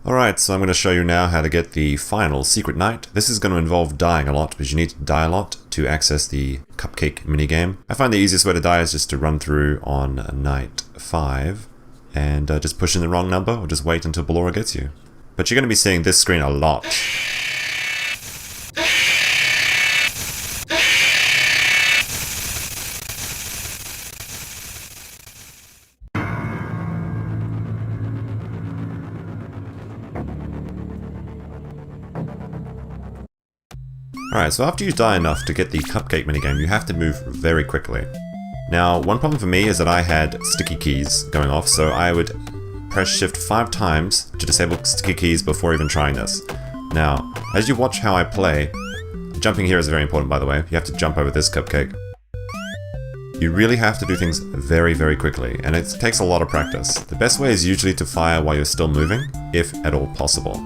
Alright, so I'm going to show you now how to get the final secret night. This is going to involve dying a lot, because you need to die a lot to access the cupcake minigame. I find the easiest way to die is just to run through on night 5 and just push in the wrong number, or just wait until Ballora gets you. But you're going to be seeing this screen a lot. Alright, so after you die enough to get the cupcake minigame, you have to move very quickly. Now, one problem for me is that I had sticky keys going off, so I would press shift 5 times to disable sticky keys before even trying this. Now, as you watch how I play, jumping here is very important, by the way. You have to jump over this cupcake. You really have to do things very, very quickly, and it takes a lot of practice. The best way is usually to fire while you're still moving, if at all possible.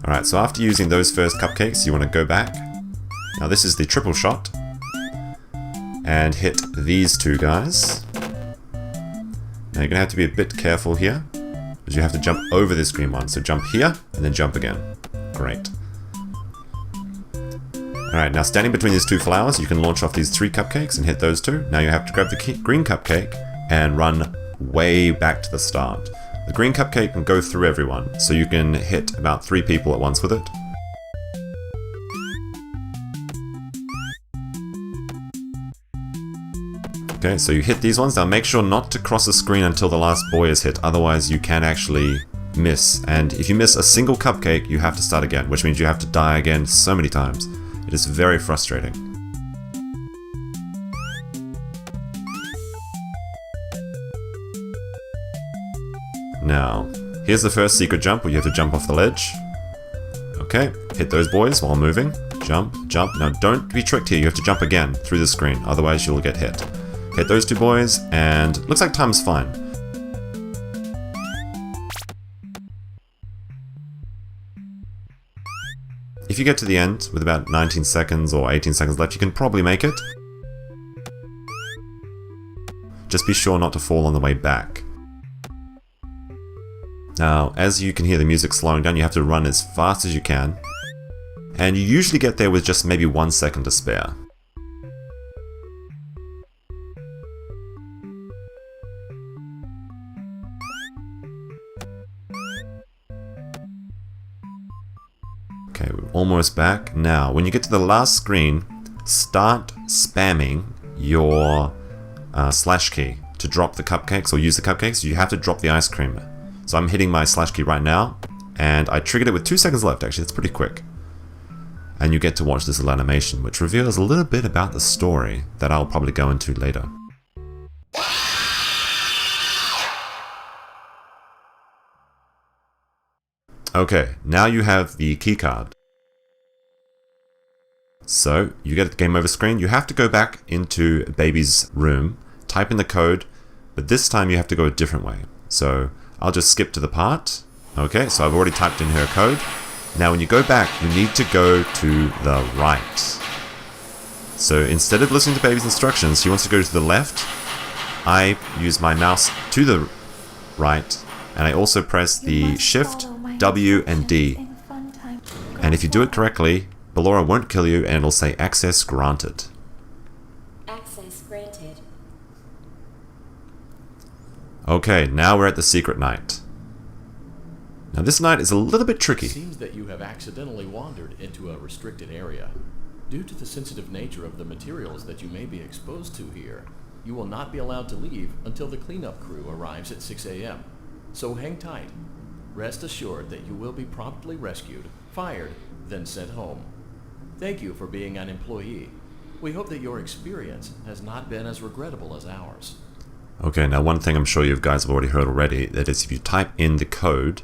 Alright, so after using those first cupcakes, you want to go back. Now this is the triple shot, and hit these two guys. Now you're going to have to be a bit careful here, because you have to jump over this green one. So jump here, and then jump again. Great. Alright, now standing between these two flowers, you can launch off these 3 cupcakes and hit those 2. Now you have to grab the green cupcake and run way back to the start. The green cupcake can go through everyone, so you can hit about 3 people at once with it. Okay, so you hit these ones. Now make sure not to cross the screen until the last boy is hit, otherwise you can actually miss. And if you miss a single cupcake, you have to start again, which means you have to die again so many times. It is very frustrating. Now, here's the first secret jump where you have to jump off the ledge. Okay, hit those boys while moving. Jump, jump. Now don't be tricked here, you have to jump again through the screen, otherwise you'll get hit. Hit those 2 boys, and looks like time's fine. If you get to the end with about 19 seconds or 18 seconds left, you can probably make it. Just be sure not to fall on the way back. Now, as you can hear the music slowing down, you have to run as fast as you can. And you usually get there with just maybe 1 second to spare. Okay, we're almost back. Now, when you get to the last screen, start spamming your slash key to drop the cupcakes or use the cupcakes. You have to drop the ice cream. So I'm hitting my slash key right now, and I triggered it with 2 seconds left. Actually, that's pretty quick. And you get to watch this little animation, which reveals a little bit about the story that I'll probably go into later. Okay, now you have the keycard. So, you get the game over screen. You have to go back into Baby's room, type in the code, but this time you have to go a different way. So, I'll just skip to the part. Okay, so I've already typed in her code. Now when you go back, you need to go to the right. So instead of listening to Baby's instructions, she wants to go to the left. I use my mouse to the right, and I also press the Shift, W, and D. And if you do it correctly, Ballora won't kill you, and it'll say access granted. Access granted. Okay, now we're at the secret night. Now this night is a little bit tricky. It seems that you have accidentally wandered into a restricted area. Due to the sensitive nature of the materials that you may be exposed to here, you will not be allowed to leave until the cleanup crew arrives at 6 a.m. So hang tight. Rest assured that you will be promptly rescued, fired, then sent home. Thank you for being an employee. We hope that your experience has not been as regrettable as ours. Okay, now one thing I'm sure you guys have already heard already, that is if you type in the code,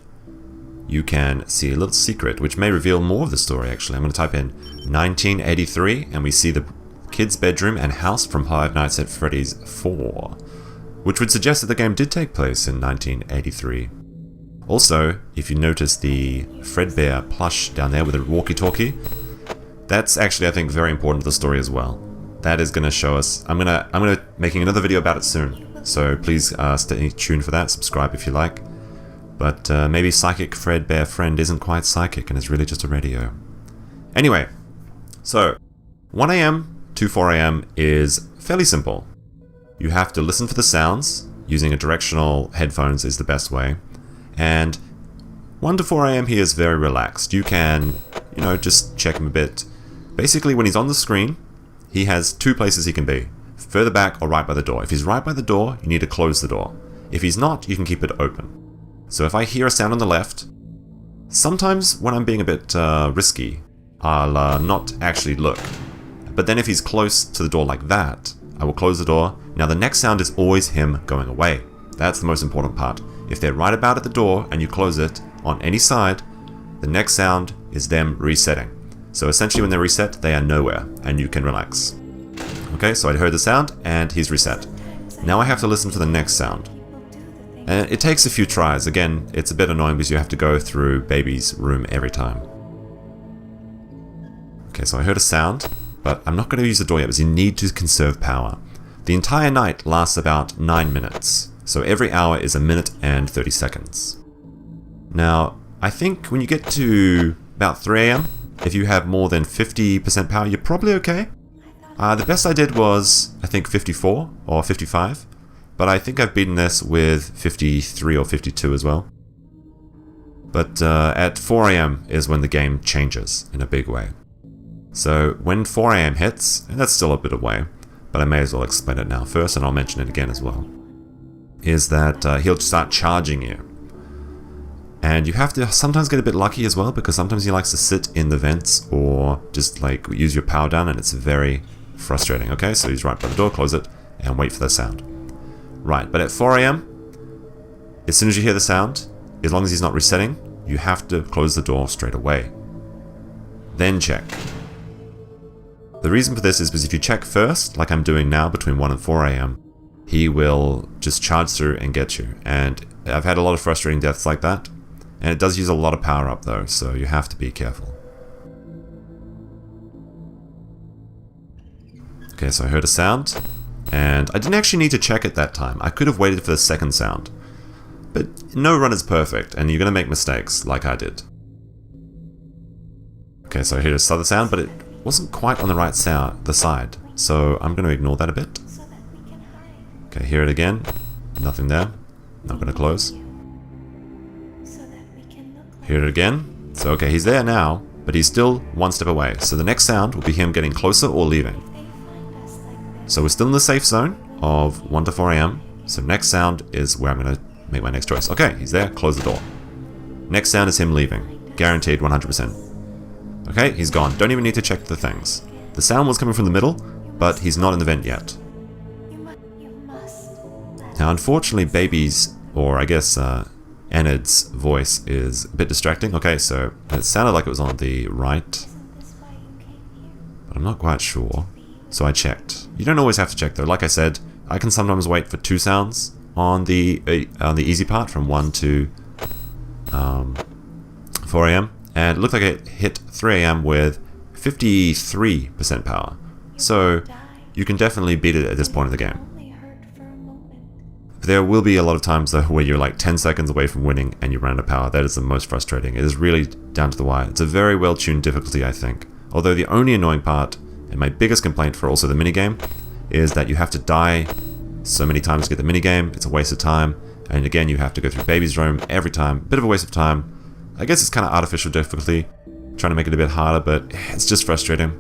you can see a little secret, which may reveal more of the story actually. I'm going to type in 1983, and we see the kid's bedroom and house from Five Nights at Freddy's 4, which would suggest that the game did take place in 1983. Also, if you notice the Fredbear plush down there with a walkie-talkie, that's actually, I think, very important to the story as well. That is going to show us. I'm gonna making another video about it soon, so please stay tuned for that. Subscribe if you like. But maybe Psychic Fredbear Friend isn't quite psychic and is really just a radio. Anyway, so 1 AM to 4 AM is fairly simple. You have to listen for the sounds. Using a directional headphones is the best way. And 1 to 4 AM he is very relaxed. You can, just check him a bit. Basically, when he's on the screen, he has 2 places he can be. Further back or right by the door. If he's right by the door, you need to close the door. If he's not, you can keep it open. So if I hear a sound on the left, sometimes when I'm being a bit risky, I'll not actually look. But then if he's close to the door like that, I will close the door. Now the next sound is always him going away. That's the most important part. If they're right about at the door and you close it on any side, the next sound is them resetting. So essentially when they reset, they are nowhere and you can relax. Okay, so I heard the sound and he's reset. Now I have to listen for the next sound. And it takes a few tries. Again, it's a bit annoying because you have to go through baby's room every time. Okay, so I heard a sound, but I'm not going to use the door yet because you need to conserve power. The entire night lasts about 9 minutes, so every hour is 1 minute and 30 seconds. Now, I think when you get to about 3 AM, if you have more than 50% power, you're probably okay. The best I did was, I think, 54 or 55. But I think I've beaten this with 53 or 52 as well. But at 4 AM is when the game changes in a big way. So when 4 AM hits, and that's still a bit away, but I may as well explain it now first, and I'll mention it again as well, is that he'll start charging you. And you have to sometimes get a bit lucky as well, because sometimes he likes to sit in the vents or just like use your power down, and it's very frustrating. Okay, so he's right by the door, close it, and wait for the sound. Right, but at 4 AM, as soon as you hear the sound, as long as he's not resetting, you have to close the door straight away. Then check. The reason for this is because if you check first, like I'm doing now between 1 and 4 AM, he will just charge through and get you. And I've had a lot of frustrating deaths like that. And it does use a lot of power up though, so you have to be careful. Okay, so I heard a sound. And I didn't actually need to check it that time. I could have waited for the second sound. But no run is perfect, and you're going to make mistakes, like I did. Okay, so I heard a other sound, but it wasn't quite on the right side. So I'm going to ignore that a bit. Okay, hear it again. Nothing there. Not going to close. Hear it again. So okay, he's there now, but he's still 1 step away. So the next sound will be him getting closer or leaving. So we're still in the safe zone of 1 to 4 AM. So next sound is where I'm going to make my next choice. Okay, he's there. Close the door. Next sound is him leaving. Guaranteed 100%. Okay, he's gone. Don't even need to check the things. The sound was coming from the middle, but he's not in the vent yet. Now, unfortunately, baby's, or I guess Enid's voice is a bit distracting. Okay, so it sounded like it was on the right, but I'm not quite sure. So I checked. You don't always have to check though. Like I said, I can sometimes wait for 2 sounds on the easy part from 1 to 4 AM. And it looked like it hit 3 AM with 53% power. So you can definitely beat it at this point of the game. There will be a lot of times though where you're like 10 seconds away from winning and you run out of power. That is the most frustrating. It is really down to the wire. It's a very well tuned difficulty, I think. Although the only annoying part, and my biggest complaint for also the minigame, is that you have to die so many times to get the minigame. It's a waste of time. And again, you have to go through baby's room every time. Bit of a waste of time. I guess it's kind of artificial difficulty, trying to make it a bit harder, but it's just frustrating.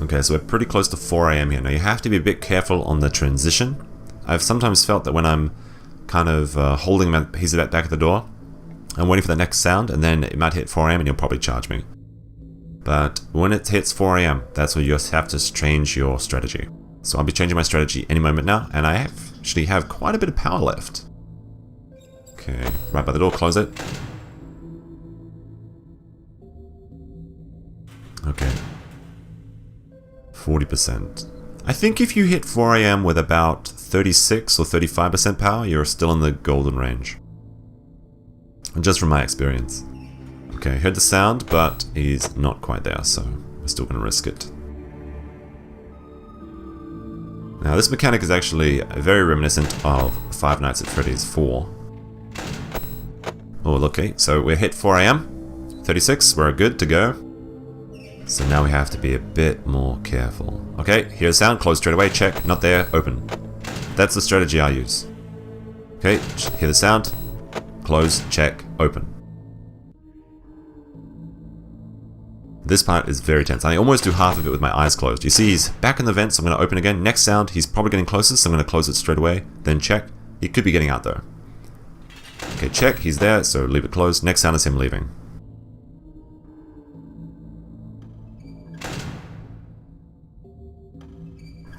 Okay, so we're pretty close to 4 AM here. Now you have to be a bit careful on the transition. I've sometimes felt that when I'm kind of holding my piece of that back at the door, I'm waiting for the next sound, and then it might hit 4 AM and you'll probably charge me. But when it hits 4 AM, that's where you have to change your strategy. So I'll be changing my strategy any moment now, and I actually have quite a bit of power left. Okay, right by the door, close it. Okay. 40%. I think if you hit 4 AM with about 36 or 35% power, you're still in the golden range. Just from my experience. Okay, heard the sound, but he's not quite there, so we're still going to risk it. Now this mechanic is actually very reminiscent of Five Nights at Freddy's 4. Oh, okay, so we're hit 4 AM, 36, we're good to go. So now we have to be a bit more careful. Okay, here's sound, close straight away, check, not there, open. That's the strategy I use. Okay, hear the sound, close, check, open. This part is very tense. I almost do half of it with my eyes closed. You see he's back in the vent, so I'm going to open again. Next sound, he's probably getting closer, so I'm going to close it straight away. Then check. He could be getting out though. Okay, check. He's there, so leave it closed. Next sound is him leaving.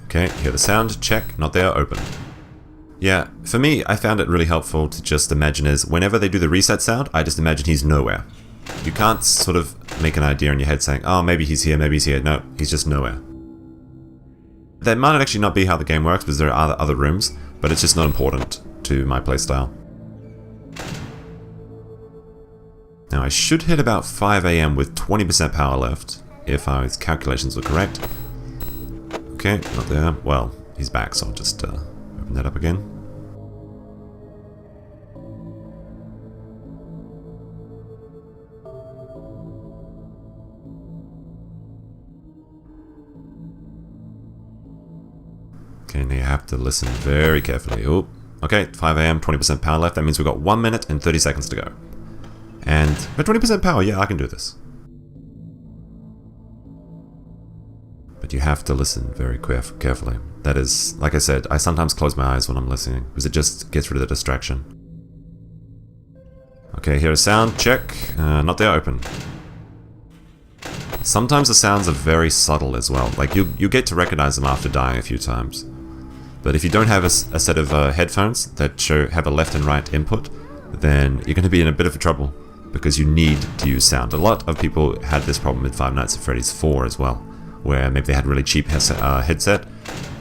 Okay, hear the sound. Check. Not there. Open. Yeah, for me, I found it really helpful to just imagine is whenever they do the reset sound, I just imagine he's nowhere. You can't sort of make an idea in your head saying, oh, maybe he's here, maybe he's here. No, he's just nowhere. That might actually not be how the game works because there are other rooms, but it's just not important to my playstyle. Now I should hit about 5 AM with 20% power left, if my calculations were correct. Okay, not there. Well, he's back, so I'll just open that up again. Okay, now you have to listen very carefully. Oh, okay, 5 AM, 20% power left. That means we've got 1 minute and 30 seconds to go. And with 20% power, yeah, I can do this. But you have to listen very carefully. That is, like I said, I sometimes close my eyes when I'm listening, because it just gets rid of the distraction. Okay, here a sound, check. Not there, open. Sometimes the sounds are very subtle as well. Like, you get to recognize them after dying a few times. But if you don't have a set of headphones that have a left and right input, then you're going to be in a bit of trouble, because you need to use sound. A lot of people had this problem with Five Nights at Freddy's 4 as well, where maybe they had a really cheap headset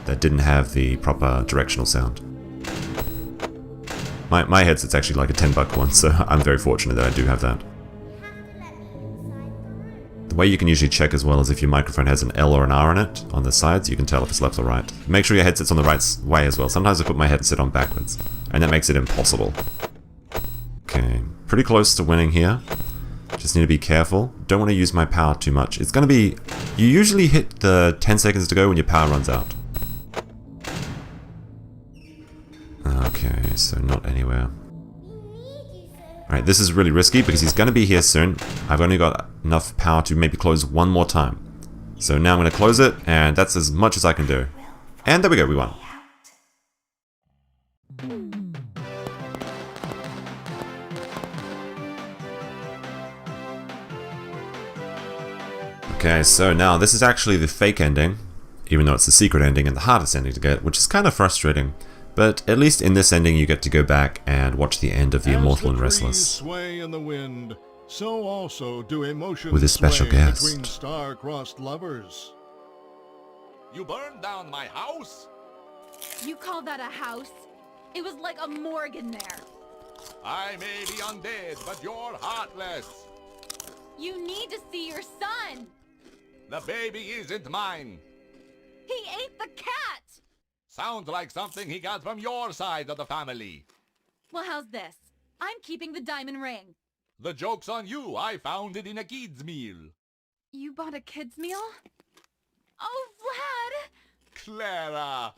that didn't have the proper directional sound. My headset's actually like a $10 one, so I'm very fortunate that I do have that. The way you can usually check as well is if your microphone has an L or an R on it, on the sides, you can tell if it's left or right. Make sure your headset's on the right way as well. Sometimes I put my headset on backwards, and that makes it impossible. Okay, pretty close to winning here. Just need to be careful. Don't want to use my power too much. It's going to be... You usually hit the 10 seconds to go when your power runs out. Okay, so not anywhere. Alright, this is really risky because he's going to be here soon. I've only got enough power to maybe close one more time. So now I'm going to close it, and that's as much as I can do. And there we go, we won. Okay, so now this is actually the fake ending, even though it's the secret ending and the hardest ending to get, which is kind of frustrating. But at least in this ending you get to go back and watch the end of The Immortal and Restless. Sway in the wind, so also do emotions with a special sway guest. between star-crossed lovers. You burned down my house? You call that a house? It was like a morgue in there. I may be undead, but you're heartless. You need to see your son. The baby isn't mine. He ate the cat. Sounds like something he got from your side of the family. Well, how's this? I'm keeping the diamond ring. The joke's on you. I found it in a kid's meal. You bought a kid's meal? Oh, Vlad! Clara.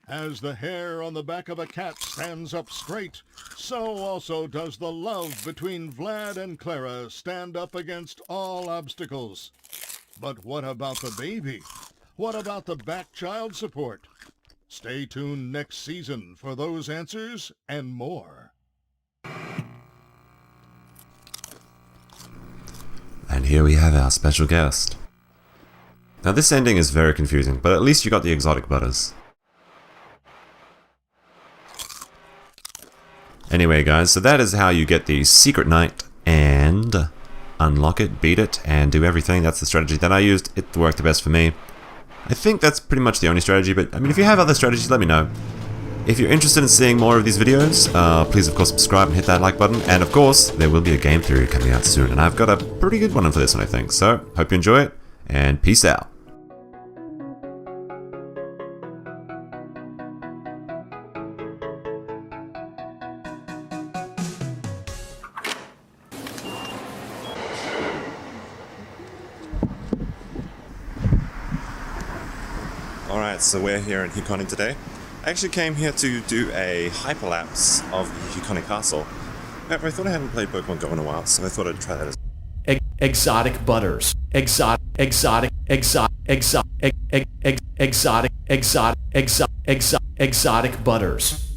As the hair on the back of a cat stands up straight, so also does the love between Vlad and Clara stand up against all obstacles. But what about the baby? What about the back child support? Stay tuned next season for those answers and more. And here we have our special guest. Now this ending is very confusing, but at least you got the exotic butters. Anyway guys, so that is how you get the secret night and unlock it, beat it, and do everything. That's the strategy that I used. It worked the best for me. I think that's pretty much the only strategy, but I mean, if you have other strategies, let me know. If you're interested in seeing more of these videos, please of course subscribe and hit that like button, and of course, there will be a game theory coming out soon, and I've got a pretty good one for this one, I think. So, hope you enjoy it, and peace out. Alright, so we're here in Hikone today. I actually came here to do a hyperlapse of the Hikone Castle. However, I thought I hadn't played Pokemon Go in a while, so I thought I'd try that as Exotic butters. Exotic butters.